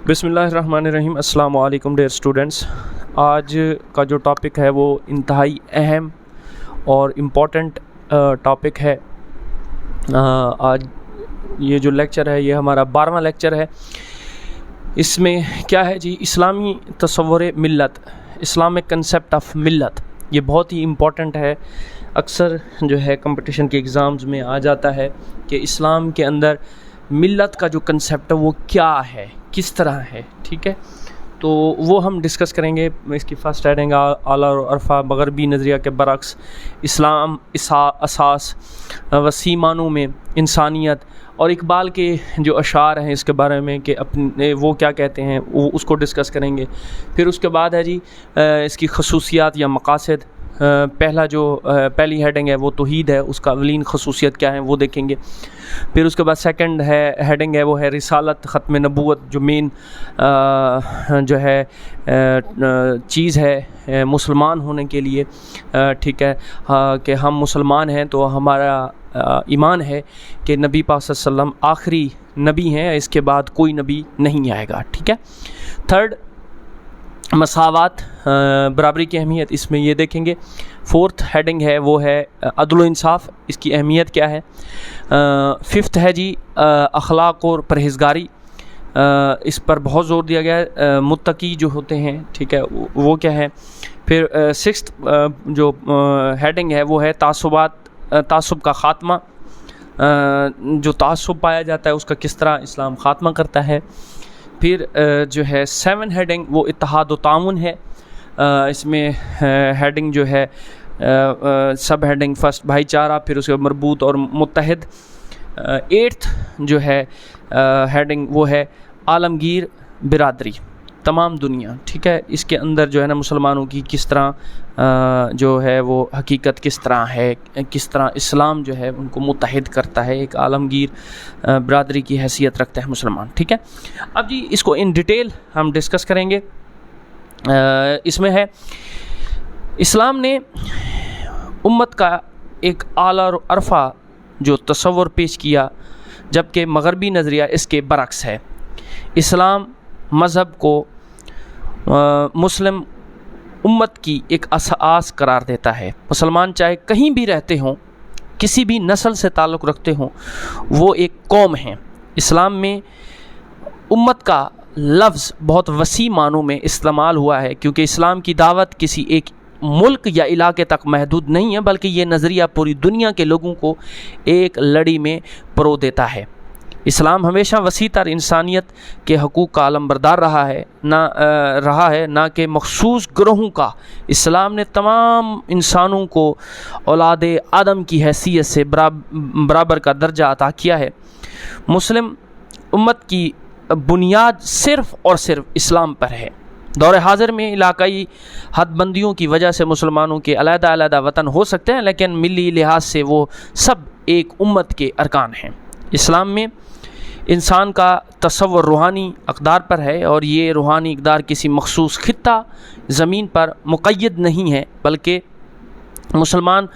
بسم اللہ الرحمن الرحیم۔ السلام علیکم ڈیئر اسٹوڈنٹس۔ آج کا جو ٹاپک ہے وہ انتہائی اہم اور امپورٹنٹ ٹاپک ہے۔ آج یہ جو لیکچر ہے یہ ہمارا 12واں لیکچر ہے۔ اس میں کیا ہے جی، اسلامی تصور ملت، اسلامک کنسیپٹ آف ملت، یہ بہت ہی امپورٹنٹ ہے۔ اکثر جو ہے کمپٹیشن کے ایگزامز میں آ جاتا ہے کہ اسلام کے اندر ملت کا جو کنسیپٹ ہے وہ کیا ہے، کس طرح ہے، ٹھیک ہے۔ تو وہ ہم ڈسکس کریں گے۔ اس کی فرسٹ ہیڈنگ اعلیٰ اور عرفہ مغربی نظریہ کے برعکس اسلام اساس وسیع معنوں میں انسانیت، اور اقبال کے جو اشعار ہیں اس کے بارے میں کہ اپنے وہ کیا کہتے ہیں وہ اس کو ڈسکس کریں گے۔ پھر اس کے بعد ہے جی اس کی خصوصیات یا مقاصد۔ پہلی ہیڈنگ ہے وہ توحید ہے، اس کا اولین خصوصیت کیا ہے وہ دیکھیں گے۔ پھر اس کے بعد سیکنڈ ہیڈنگ ہے وہ ہے رسالت، ختم نبوت، جو مین جو ہے چیز ہے مسلمان ہونے کے لیے، ٹھیک ہے، کہ ہم مسلمان ہیں تو ہمارا ایمان ہے کہ نبی پاک صلی اللہ علیہ وسلم آخری نبی ہیں، اس کے بعد کوئی نبی نہیں آئے گا، ٹھیک ہے۔ تھرڈ مساوات، برابری کی اہمیت، اس میں یہ دیکھیں گے۔ فورتھ ہیڈنگ ہے وہ ہے عدل و انصاف، اس کی اہمیت کیا ہے۔ ففتھ ہے جی اخلاق اور پرہیزگاری، اس پر بہت زور دیا گیا ہے۔ متقی جو ہوتے ہیں، ٹھیک ہے، وہ کیا ہے۔ پھر سکستھ جو ہیڈنگ ہے وہ ہے تعصب کا خاتمہ، جو تعصب پایا جاتا ہے اس کا کس طرح اسلام خاتمہ کرتا ہے۔ پھر جو ہے 7 ہیڈنگ وہ اتحاد و تعاون ہے، اس میں ہیڈنگ جو ہے سب ہیڈنگ فرسٹ بھائی چارہ، پھر اس کے مربوط اور متحد۔ 8 جو ہے ہیڈنگ وہ ہے عالمگیر برادری، تمام دنیا، ٹھیک ہے۔ اس کے اندر جو ہے نا مسلمانوں کی کس طرح جو ہے وہ حقیقت کس طرح ہے، کس طرح اسلام جو ہے ان کو متحد کرتا ہے، ایک عالمگیر برادری کی حیثیت رکھتا ہے مسلمان، ٹھیک ہے۔ اب جی اس کو ان ڈیٹیل ہم ڈسکس کریں گے۔ اس میں ہے اسلام نے امت کا ایک اعلیٰ اور عرفہ جو تصور پیش کیا، جبکہ مغربی نظریہ اس کے برعکس ہے۔ اسلام مذہب کو مسلم امت کی ایک اساس قرار دیتا ہے۔ مسلمان چاہے کہیں بھی رہتے ہوں، کسی بھی نسل سے تعلق رکھتے ہوں، وہ ایک قوم ہیں۔ اسلام میں امت کا لفظ بہت وسیع معنوں میں استعمال ہوا ہے، کیونکہ اسلام کی دعوت کسی ایک ملک یا علاقے تک محدود نہیں ہے، بلکہ یہ نظریہ پوری دنیا کے لوگوں کو ایک لڑی میں پرو دیتا ہے۔ اسلام ہمیشہ وسیع تر انسانیت کے حقوق کا علمبردار رہا ہے، نہ کہ مخصوص گروہوں کا۔ اسلام نے تمام انسانوں کو اولاد آدم کی حیثیت سے برابر کا درجہ عطا کیا ہے۔ مسلم امت کی بنیاد صرف اور صرف اسلام پر ہے۔ دور حاضر میں علاقائی حد بندیوں کی وجہ سے مسلمانوں کے علیحدہ علیحدہ وطن ہو سکتے ہیں، لیکن ملی لحاظ سے وہ سب ایک امت کے ارکان ہیں۔ اسلام میں انسان کا تصور روحانی اقدار پر ہے، اور یہ روحانی اقدار کسی مخصوص خطہ زمین پر مقید نہیں ہے، بلکہ مسلمان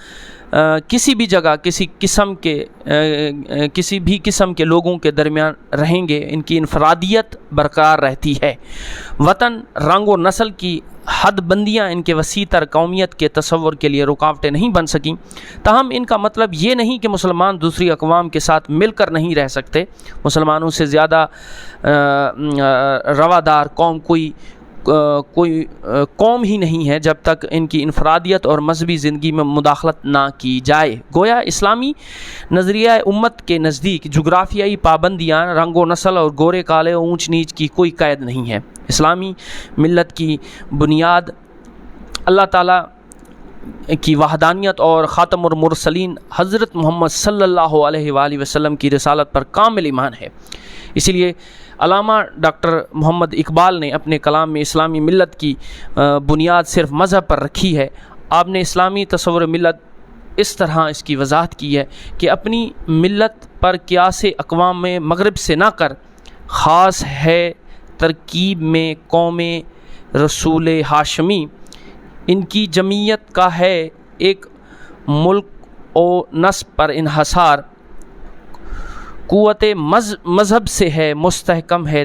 کسی بھی جگہ کسی بھی قسم کے لوگوں کے درمیان رہیں گے، ان کی انفرادیت برقرار رہتی ہے۔ وطن، رنگ و نسل کی حد بندیاں ان کے وسیع تر قومیت کے تصور کے لیے رکاوٹیں نہیں بن سکیں۔ تاہم ان کا مطلب یہ نہیں کہ مسلمان دوسری اقوام کے ساتھ مل کر نہیں رہ سکتے۔ مسلمانوں سے زیادہ روادار قوم کوئی قوم ہی نہیں ہے، جب تک ان کی انفرادیت اور مذہبی زندگی میں مداخلت نہ کی جائے۔ گویا اسلامی نظریہ امت کے نزدیک جغرافیائی پابندیاں، رنگ و نسل اور گورے کالے و اونچ نیچ کی کوئی قید نہیں ہے۔ اسلامی ملت کی بنیاد اللہ تعالیٰ کی وحدانیت اور خاتم المرسلین حضرت محمد صلی اللہ علیہ وآلہ وسلم کی رسالت پر کامل ایمان ہے۔ اسی لیے علامہ ڈاکٹر محمد اقبال نے اپنے کلام میں اسلامی ملت کی بنیاد صرف مذہب پر رکھی ہے۔ آپ نے اسلامی تصور ملت اس طرح اس کی وضاحت کی ہے کہ اپنی ملت پر قیاس اقوام مغرب سے نہ کر، خاص ہے ترکیب میں قوم رسول ہاشمی، ان کی جمعیت کا ہے ایک ملک و نسب پر انحصار، قوت مذہب سے ہے مستحکم ہے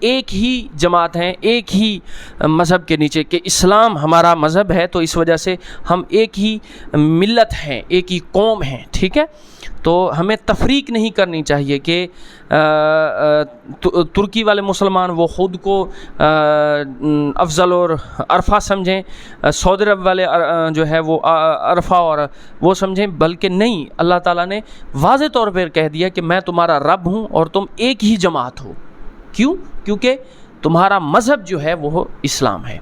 ایک ہی جماعت ہیں، ایک ہی مذہب کے نیچے، کہ اسلام ہمارا مذہب ہے، تو اس وجہ سے ہم ایک ہی ملت ہیں، ایک ہی قوم ہیں، ٹھیک ہے. تو ہمیں تفریق نہیں کرنی چاہیے کہ ترکی والے مسلمان وہ خود کو افضل اور عرفہ سمجھیں، سعودی عرب والے جو ہے وہ عرفہ اور وہ سمجھیں، بلکہ نہیں، اللہ تعالیٰ نے واضح طور پر کہہ دیا کہ میں تمہارا رب ہوں اور تم ایک ہی جماعت ہو. کیوں؟ کیونکہ تمہارا مذہب جو ہے وہ اسلام ہے.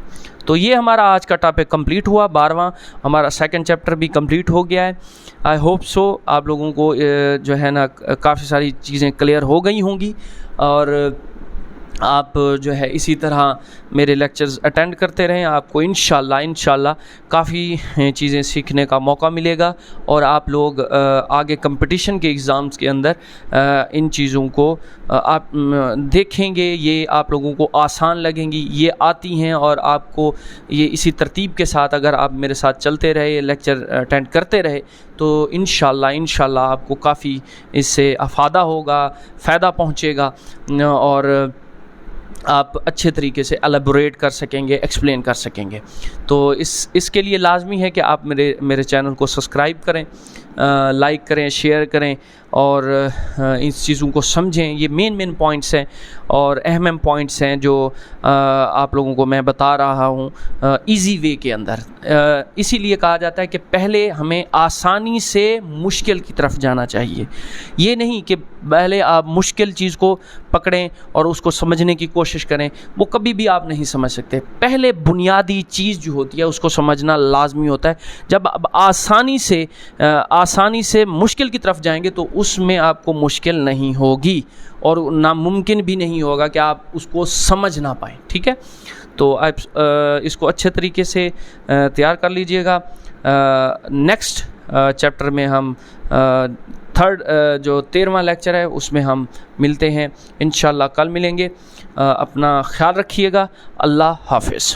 تو یہ ہمارا آج کا ٹاپک کمپلیٹ ہوا، 12واں ہمارا سیکنڈ چیپٹر بھی کمپلیٹ ہو گیا ہے. آئی ہوپ سو آپ لوگوں کو جو ہے نا کافی ساری چیزیں کلیئر ہو گئی ہوں گی، اور آپ جو ہے اسی طرح میرے لیکچرز اٹینڈ کرتے رہیں. آپ کو انشاءاللہ کافی چیزیں سیکھنے کا موقع ملے گا، اور آپ لوگ آگے کمپٹیشن کے ایگزامز کے اندر ان چیزوں کو آپ دیکھیں گے، یہ آپ لوگوں کو آسان لگیں گی، یہ آتی ہیں، اور آپ کو یہ اسی ترتیب کے ساتھ اگر آپ میرے ساتھ چلتے رہے، لیکچر اٹینڈ کرتے رہے، تو انشاءاللہ آپ کو کافی اس سے افادہ ہوگا، فائدہ پہنچے گا، اور آپ اچھے طریقے سے الیبوریٹ کر سکیں گے، ایکسپلین کر سکیں گے. تو اس کے لیے لازمی ہے کہ آپ میرے چینل کو سبسکرائب کریں، لائک کریں، شیئر کریں، اور اس چیزوں کو سمجھیں. یہ مین پوائنٹس ہیں اور اہم پوائنٹس ہیں جو آپ لوگوں کو میں بتا رہا ہوں ایزی وے کے اندر. اسی لیے کہا جاتا ہے کہ پہلے ہمیں آسانی سے مشکل کی طرف جانا چاہیے. یہ نہیں کہ پہلے آپ مشکل چیز کو پکڑیں اور اس کو سمجھنے کی کوشش کریں، وہ کبھی بھی آپ نہیں سمجھ سکتے. پہلے بنیادی چیز جو ہوتی ہے اس کو سمجھنا لازمی ہوتا ہے. جب آپ آسانی سے مشکل کی طرف جائیں گے تو اس میں آپ کو مشکل نہیں ہوگی، اور ناممکن بھی نہیں ہوگا کہ آپ اس کو سمجھ نہ پائیں. ٹھیک ہے، تو آپ اس کو اچھے طریقے سے تیار کر لیجئے گا. نیکسٹ چیپٹر میں ہم تھرڈ جو 13واں لیکچر ہے اس میں ہم ملتے ہیں انشاءاللہ. کل ملیں گے. اپنا خیال رکھیے گا. اللہ حافظ.